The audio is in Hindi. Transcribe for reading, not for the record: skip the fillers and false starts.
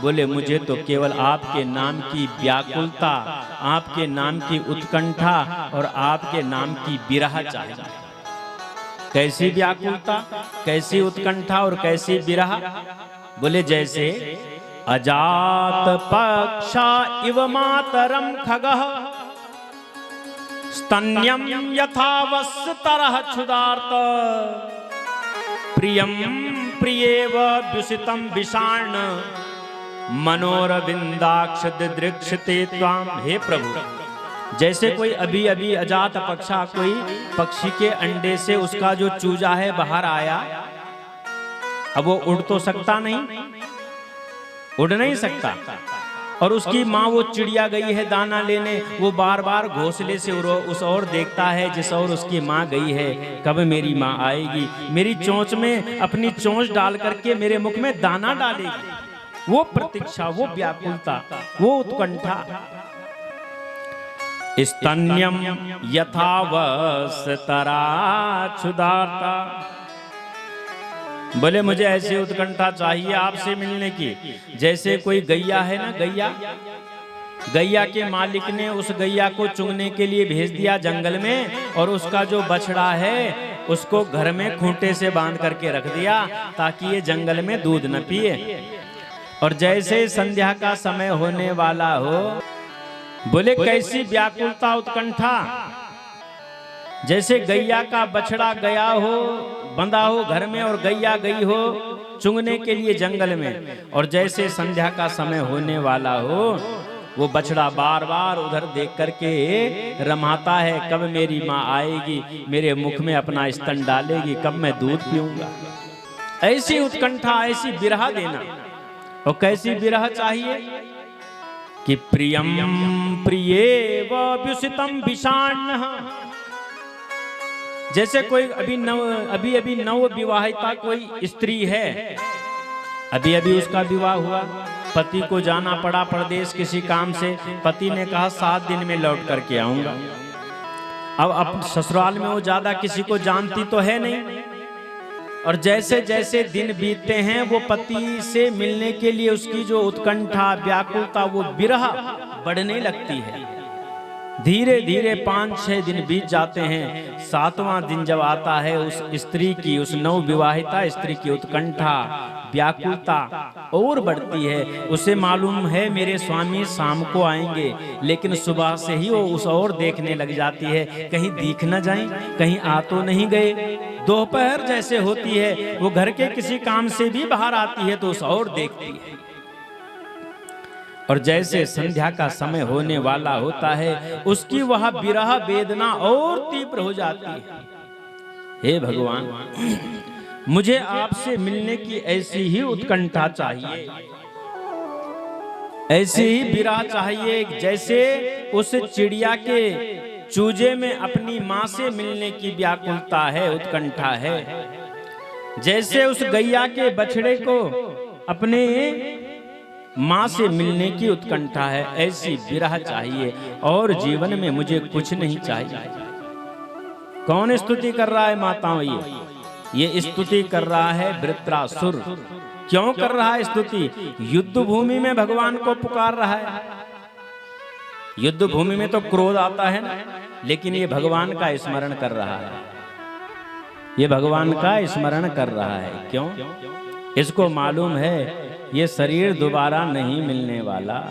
बोले मुझे तो केवल आपके नाम की व्याकुलता, आपके नाम की उत्कंठा और आपके नाम की विरह चाहिए। कैसी व्याकुलता, कैसी उत्कंठा और कैसी विरह? बोले जैसे अजात पक्षा इव मातरम खगः स्तन्यम यथा वस्त्रतरः क्षुधार्त प्रियम प्रियेव व्युषितम विषार्ण मनोरविंदाक्ष दृक्षते त्वाम। हे प्रभु, जैसे कोई अभी अभी अजात पक्षा, कोई पक्षी के अंडे से उसका जो चूजा है बाहर आया, अब वो उड़ तो सकता नहीं, उड़ नहीं सकता, और उसकी माँ वो चिड़िया गई है दाना लेने, वो बार बार घोंसले से उस ओर देखता है जिस ओर उसकी माँ गई है, कब मेरी माँ आएगी, मेरी चोंच में अपनी चोंच डाल करके मेरे मुख में दाना डालेगी। वो प्रतीक्षा, वो व्याकुलता, वो उत्कंठा। स्तन्यम यथा वस्त्रतरा क्षुधार्ता। बोले मुझे ऐसी उत्कंठा चाहिए आपसे मिलने की, जैसे कोई गैया है ना, गैया के मालिक ने उस गैया को चुगने के लिए भेज दिया जंगल में, और उसका जो बछड़ा है उसको घर में खूंटे से बांध करके रख दिया ताकि ये जंगल में दूध न पिए। और जैसे संध्या का समय होने वाला हो, बोले कैसी व्याकुलता उत्कंठा, जैसे गैया का बछड़ा गया हो, बंधा हो घर में, और गैया गई हो चुंगने के लिए जंगल में, और जैसे संध्या का समय होने वाला हो, वो बछड़ा बार बार उधर देख करके रमाता है, कब मेरी माँ आएगी, मेरे मुख में अपना स्तन डालेगी, कब मैं दूध पीऊंगा। ऐसी उत्कंठा, ऐसी विरह देना। और कैसी विरह चाहिए कि प्रियम प्रियेव व्युषितम विषाण्णः। जैसे कोई अभी नव विवाहिता कोई स्त्री है, अभी उसका विवाह हुआ, पति को जाना पड़ा परदेश किसी काम से, पति ने कहा 7 दिन में लौट करके आऊंगा। अब ससुराल में वो ज्यादा किसी को जानती तो है नहीं, और जैसे जैसे दिन बीतते हैं वो पति से मिलने के लिए उसकी जो उत्कंठा, व्याकुलता, वो विरह बढ़ने लगती है। धीरे धीरे 5-6 दिन बीत जाते हैं, 7वां दिन जब आता है, उस स्त्री की, उस नवविवाहिता स्त्री की उत्कंठा, व्याकुलता और बढ़ती है। उसे मालूम है मेरे स्वामी शाम को आएंगे, लेकिन सुबह से ही वो उस ओर देखने लग जाती है, कहीं दिख न जाएं, कहीं आ तो नहीं गए। दोपहर जैसे होती है, वो घर के किसी काम से भी बाहर आती है तो उस ओर देखती है। और जैसे संध्या का समय होने वाला होता है, उसकी वह विरह वेदना और तीव्र हो जाती है। हे भगवान, मुझे आपसे मिलने की ऐसी ही उत्कंठा चाहिए, ऐसी ही विरह चाहिए, जैसे उस चिड़िया के चूजे में अपनी माँ से मिलने की व्याकुलता है, उत्कंठा है, जैसे उस गैया के बछड़े को अपने माँ से मिलने की उत्कंठा है, ऐसी विरह चाहिए। और जीवन में मुझे कुछ नहीं चाहिए। कौन स्तुति कर रहा है माताओं? ये स्तुति कर रहा है वृत्रासुर। क्यों कर रहा है स्तुति? युद्ध भूमि में भगवान को पुकार रहा है। युद्ध भूमि में तो क्रोध आता है ना, लेकिन ये भगवान का स्मरण कर रहा है, ये भगवान का स्मरण कर रहा है। क्यों? इसको मालूम है ये शरीर दोबारा नहीं मिलने वाला।